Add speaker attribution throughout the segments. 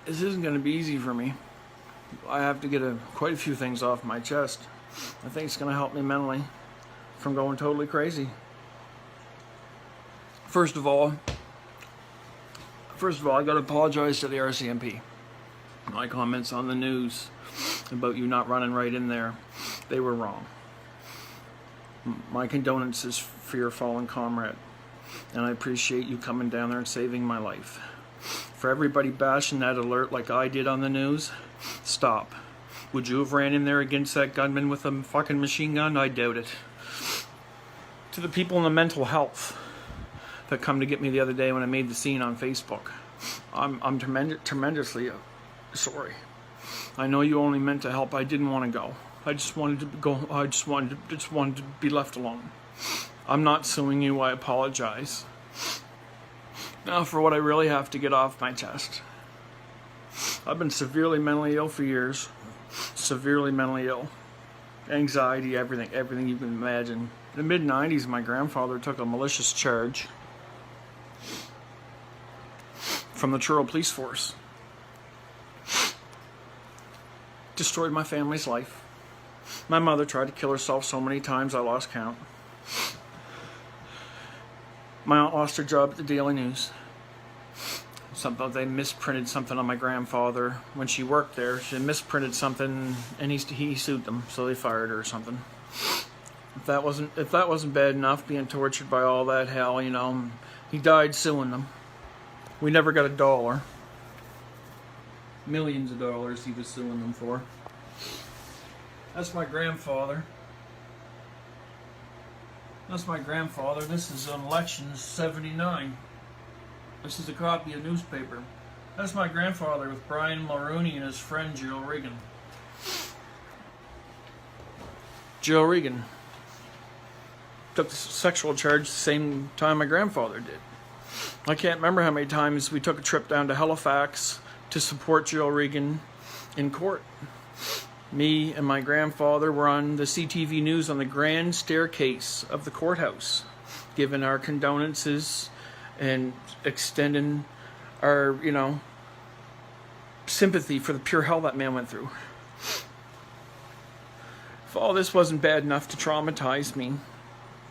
Speaker 1: This isn't going to be easy for me. I have to get quite a few things off my chest. I think it's going to help me mentally from going totally crazy. First of all, I got to apologize to the RCMP. My comments on the news about you not running right in there, they were wrong. My condolences for your fallen comrade, and I appreciate you coming down there and saving my life. For everybody bashing that alert like I did on the news, stop. Would you have ran in there against that gunman with a fucking machine gun? I doubt it. To the people in the mental health that come to get me the other day when I made the scene on Facebook, I'm tremendously sorry. I know you only meant to help. I didn't want to go. I just wanted to go. I just wanted to be left alone. I'm not suing you. I apologize. Now for what I really have to get off my chest. I've been severely mentally ill for years. Severely mentally ill. Anxiety, everything you can imagine. In the mid-90s, my grandfather took a malicious charge from the Truro Police Force. Destroyed my family's life. My mother tried to kill herself so many times I lost count. My aunt lost her job at the Daily News. They misprinted something on my grandfather when she worked there. She misprinted something, and he sued them, so they fired her or something. If that wasn't bad enough, being tortured by all that hell, he died suing them. We never got $1. Millions of dollars he was suing them for. That's my grandfather. This is on election 79. This is a copy of newspaper. That's my grandfather with Brian Mulrooney and his friend Joe Regan. Joe Regan took the sexual charge the same time my grandfather did. I can't remember how many times we took a trip down to Halifax to support Joe Regan in court. Me and my grandfather were on the CTV News on the grand staircase of the courthouse, giving our condolences and extending our, sympathy for the pure hell that man went through. If all this wasn't bad enough to traumatize me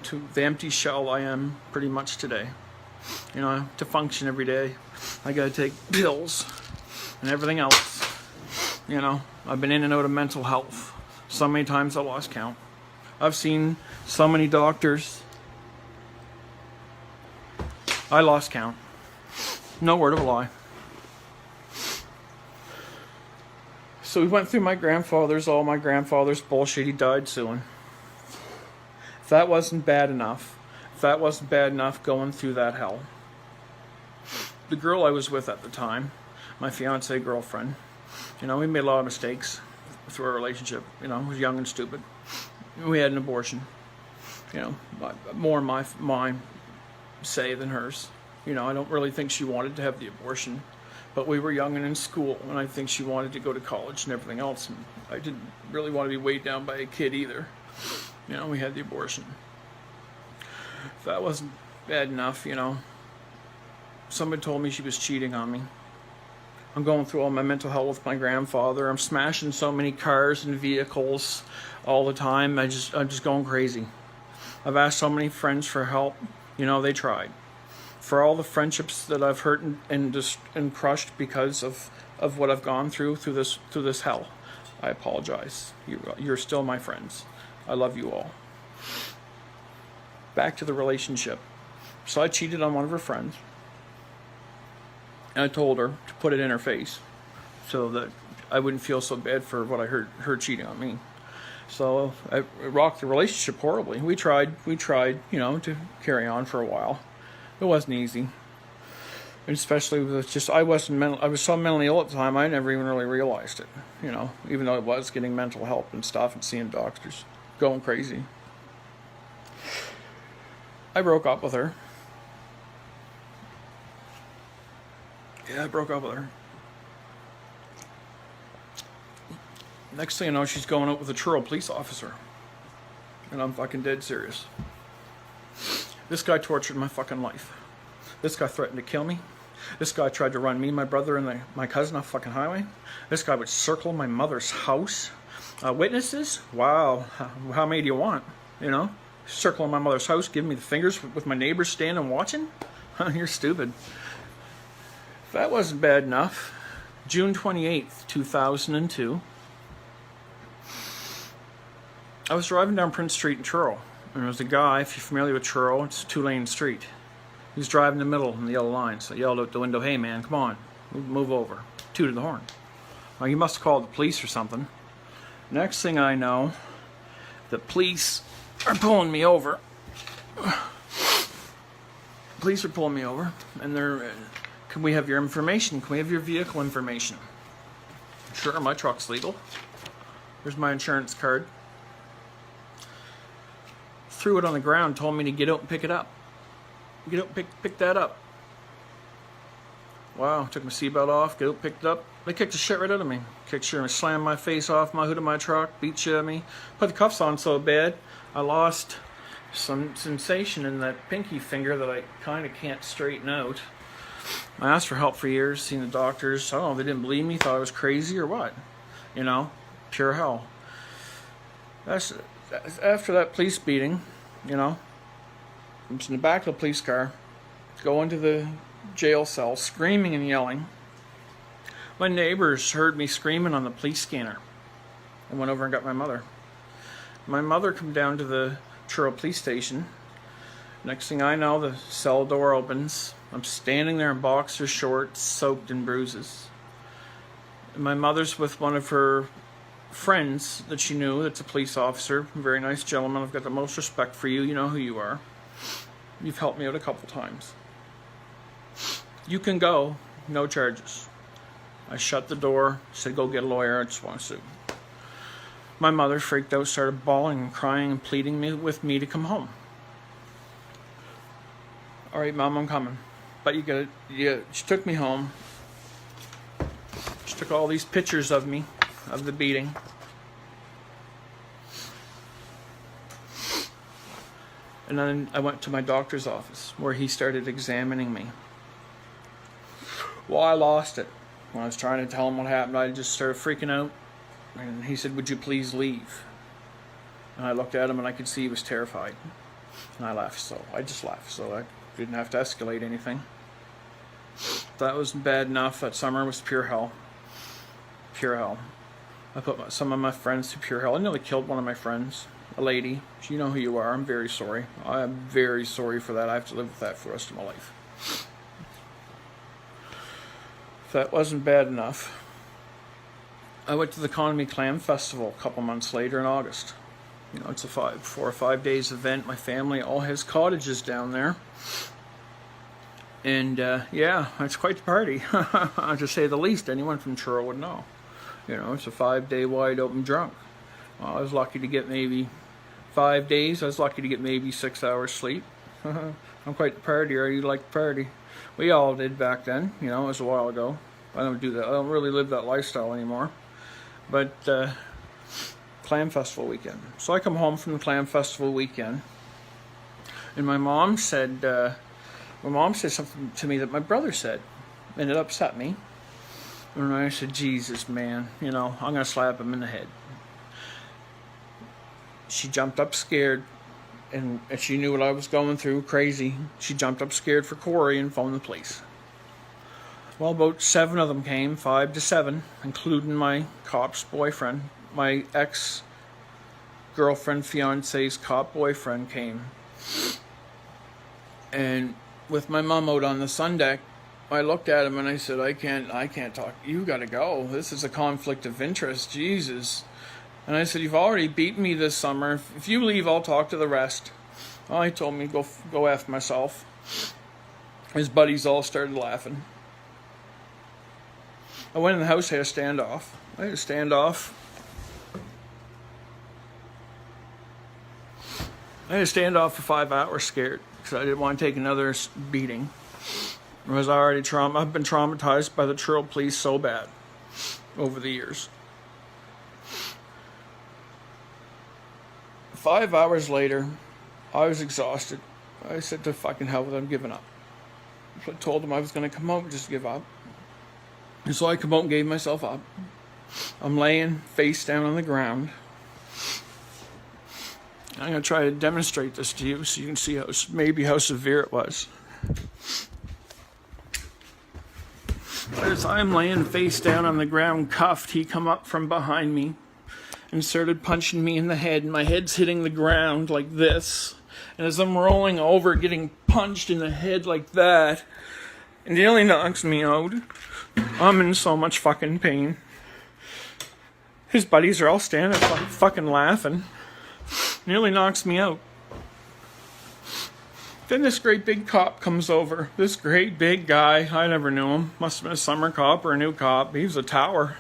Speaker 1: to the empty shell I am pretty much today, to function every day, I gotta take pills and everything else. I've been in and out of mental health so many times I lost count. I've seen so many doctors. I lost count. No word of a lie. So we went through all my grandfather's bullshit he died suing. If that wasn't bad enough going through that hell, the girl I was with at the time, my fiancée girlfriend, we made a lot of mistakes through our relationship. I was young and stupid. We had an abortion. More mine say than hers. I don't really think she wanted to have the abortion, but we were young and in school, and I think she wanted to go to college and everything else, and I didn't really want to be weighed down by a kid either. We had the abortion. If that wasn't bad enough, somebody told me she was cheating on me. I'm going through all my mental health with my grandfather. I'm smashing so many cars and vehicles all the time. I'm just going crazy. I've asked so many friends for help. They tried. For all the friendships that I've hurt and crushed because of what I've gone through this hell, I apologize. You're still my friends. I love you all. Back to the relationship. So I cheated on one of her friends. And I told her to put it in her face so that I wouldn't feel so bad for what I heard her cheating on me. So I rocked the relationship horribly. We tried, to carry on for a while. It wasn't easy. And especially with I was so mentally ill at the time, I never even really realized it. Even though I was getting mental help and stuff and seeing doctors, going crazy. I broke up with her. Yeah, I broke up with her. Next thing I know, she's going out with a Truro police officer. And I'm fucking dead serious. This guy tortured my fucking life. This guy threatened to kill me. This guy tried to run me, my brother, and my cousin off the fucking highway. This guy would circle my mother's house. Witnesses? Wow. How many do you want? You know? Circling my mother's house, giving me the fingers with my neighbors standing watching? You're stupid. If that wasn't bad enough, June 28th, 2002, I was driving down Prince Street in Truro, and there was a guy, if you're familiar with Truro, it's a 2-lane street. He was driving in the middle in the yellow line, so I yelled out the window, "Hey man, come on, move over." Tooted the horn. Well, he must have called the police or something. Next thing I know, the police are pulling me over. Police are pulling me over, and they're, "Can we have your information? Can we have your vehicle information?" Sure, my truck's legal. Here's my insurance card. Threw it on the ground, told me to get out and pick it up. Get out, pick that up. Wow, took my seatbelt off, get out, picked it up. They kicked the shit right out of me. Slammed my face off my hood of my truck, beat shit at me. Put the cuffs on so bad, I lost some sensation in that pinky finger that I kind of can't straighten out. I asked for help for years, seen the doctors. I don't know if they didn't believe me, thought I was crazy or what. You know, pure hell. That's after that police beating, you know. I was in the back of the police car, going to the jail cell, screaming and yelling. My neighbors heard me screaming on the police scanner and went over and got my mother. My mother come down to the Truro police station. Next thing I know, the cell door opens. I'm standing there in boxer shorts, soaked in bruises. And my mother's with one of her friends that she knew, that's a police officer, a very nice gentleman. I've got the most respect for you. You know who you are. You've helped me out a couple times. You can go, no charges. I shut the door, said go get a lawyer, I just want to sue. My mother freaked out, started bawling and crying and pleading with me to come home. All right, Mom, I'm coming. But you got it. Yeah, she took me home. She took all these pictures of me, of the beating. And then I went to my doctor's office where he started examining me. Well, I lost it. When I was trying to tell him what happened, I just started freaking out. And he said, "Would you please leave?" And I looked at him and I could see he was terrified. And I laughed, so I just laughed, so I didn't have to escalate anything. That wasn't bad enough. That summer was pure hell. Pure hell. I put some of my friends through pure hell. I nearly killed one of my friends. A lady. You know who you are. I'm very sorry. I am very sorry for that. I have to live with that for the rest of my life. If that wasn't bad enough, I went to the Economy Clam Festival a couple months later in August. You know, it's a 4 or 5 days event. My family all has cottages down there. And, yeah, it's quite the party. To say the least, anyone from Truro would know. You know, it's a 5-day wide open drunk. Well, I was lucky to get maybe 5 days. I was lucky to get maybe 6 hours sleep. I'm quite the partier. You like the party. We all did back then. You know, it was a while ago. I don't do that. I don't really live that lifestyle anymore. But, Clam Festival weekend. So I come home from the Clam Festival weekend. And my mom said something to me that my brother said. And it upset me. And I said, "Jesus, man, you know, I'm going to slap him in the head." She jumped up scared, and she knew what I was going through, crazy. She jumped up scared for Corey and phoned the police. Well, about 7 of them came, 5 to 7, including my cop's boyfriend. My ex-girlfriend, fiance's cop boyfriend came. And with my mom out on the sun deck, I looked at him and I said, I can't talk. You got to go. This is a conflict of interest. Jesus. And I said, "You've already beaten me this summer. If you leave, I'll talk to the rest." Well, he told me, go F myself. His buddies all started laughing. I went in the house, had a standoff. I had a standoff. For 5 hours, scared, because I didn't want to take another beating. Because I've been traumatized by the Truro police so bad over the years. 5 hours later, I was exhausted. I said, to fucking hell with it, I'm giving up. So I told him I was going to come out and just give up. And so I come out and gave myself up. I'm laying face down on the ground. I'm going to try to demonstrate this to you so you can see how severe it was. As I'm laying face down on the ground, cuffed, he come up from behind me and started punching me in the head. And my head's hitting the ground like this. And as I'm rolling over, getting punched in the head like that, it nearly knocks me out. I'm in so much fucking pain. His buddies are all standing there fucking laughing. Nearly knocks me out. Then this great big cop comes over. This great big guy. I never knew him. Must have been a summer cop or a new cop. He was a tower.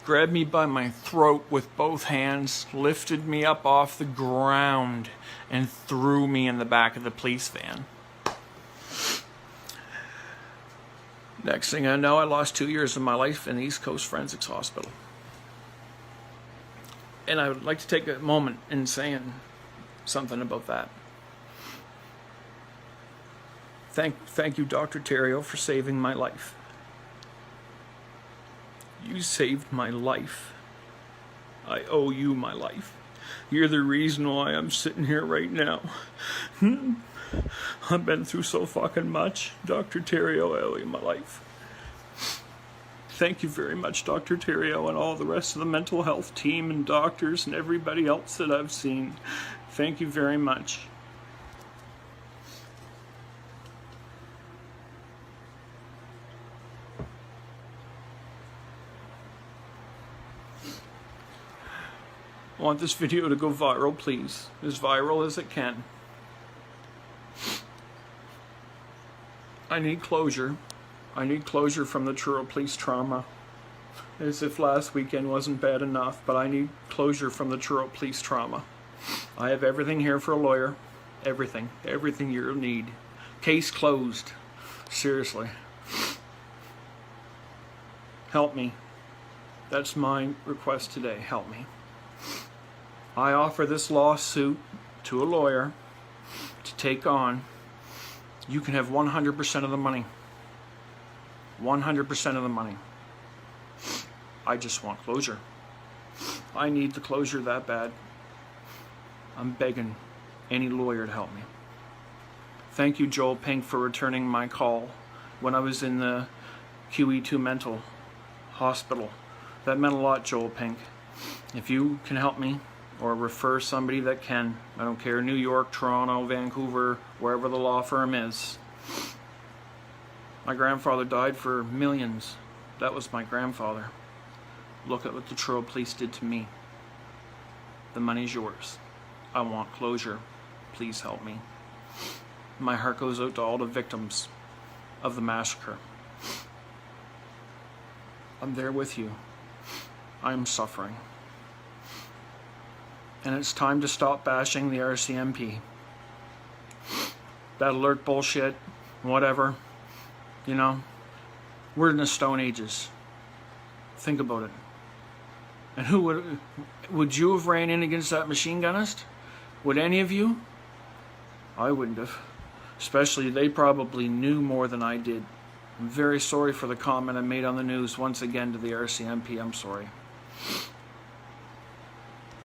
Speaker 1: Grabbed me by my throat with both hands, lifted me up off the ground, and threw me in the back of the police van. Next thing I know, I lost 2 years of my life in the East Coast Forensics Hospital. And I would like to take a moment in saying something about that. Thank you, Dr. Terrio, for saving my life. You saved my life. I owe you my life. You're the reason why I'm sitting here right now. I've been through so fucking much. Dr. Terrio, I owe you my life. Thank you very much, Dr. Terrio, and all the rest of the mental health team and doctors and everybody else that I've seen. Thank you very much. I want this video to go viral, please. As viral as it can. I need closure. I need closure from the Truro police trauma. As if last weekend wasn't bad enough, but I need closure from the Truro police trauma. I have everything here for a lawyer. Everything. Everything you'll need. Case closed. Seriously. Help me. That's my request today. Help me. I offer this lawsuit to a lawyer to take on. You can have 100% of the money. 100% of the money. I just want closure. I need the closure that bad. I'm begging any lawyer to help me. Thank you, Joel Pink, for returning my call when I was in the QE2 mental hospital. That meant a lot, Joel Pink. If you can help me, or refer somebody that can, I don't care, New York, Toronto, Vancouver, wherever the law firm is. My grandfather died for millions. That was my grandfather. Look at what the Truro police did to me. The money's yours. I want closure. Please help me. My heart goes out to all the victims of the massacre. I'm there with you. I am suffering. And it's time to stop bashing the RCMP. That alert bullshit, whatever. You know, we're in the Stone Ages. Think about it. And who would you have ran in against that machine gunist? Would any of you? I wouldn't have. Especially, they probably knew more than I did. I'm very sorry for the comment I made on the news once again to the RCMP. I'm sorry.